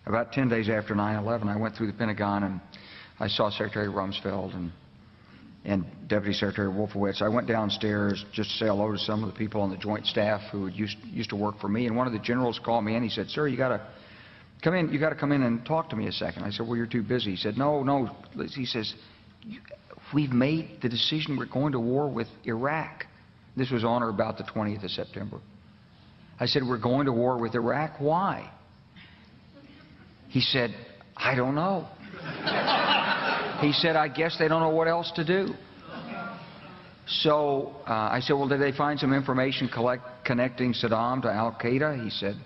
about 10 days after 9/11, I went through the Pentagon and I saw Secretary Rumsfeld and Deputy Secretary Wolfowitz. I went downstairs just to say hello to some of the people on the Joint Staff who used to work for me, and one of the generals called me in. He said, "Sir, you got to come in. You got to come in and talk to me a second." I said, "Well, you're too busy." He said, "No." He says, "We've made the decision. We're going to war with Iraq." This was on or about the 20th of September. I said, "We're going to war with Iraq. Why?" He said, "I don't know." He said, "I guess they don't know what else to do." So I said, "Well, did they find some information connecting Saddam to Al-Qaeda?" He said,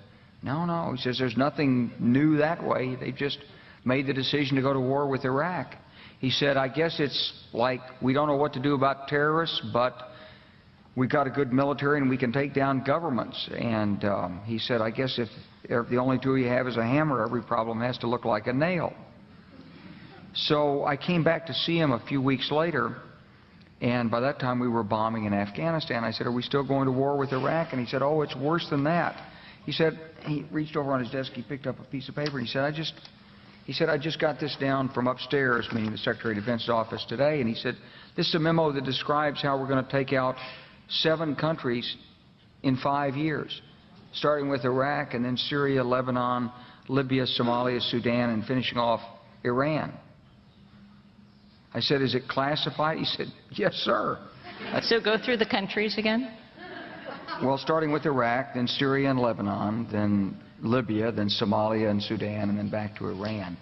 No. He says, "There's nothing new that way. They just made the decision to go to war with Iraq." He said, "I guess it's like we don't know what to do about terrorists, but we've got a good military and we can take down governments." And he said, "I guess if the only tool you have is a hammer, every problem has to look like a nail." So I came back to see him a few weeks later, and by that time we were bombing in Afghanistan. I said, "Are we still going to war with Iraq?" And he said, "Oh, it's worse than that." He said, he reached over on his desk, he picked up a piece of paper, and he said, I just got this down from upstairs, meaning the Secretary of Defense's office today, and he said, "This is a memo that describes how we're going to take out 7 countries in 5 years, starting with Iraq and then Syria, Lebanon, Libya, Somalia, Sudan, and finishing off Iran." I said, "Is it classified?" He said, "Yes, sir." So go through the countries again. Well, starting with Iraq, then Syria and Lebanon, then Libya, then Somalia and Sudan, and then back to Iran.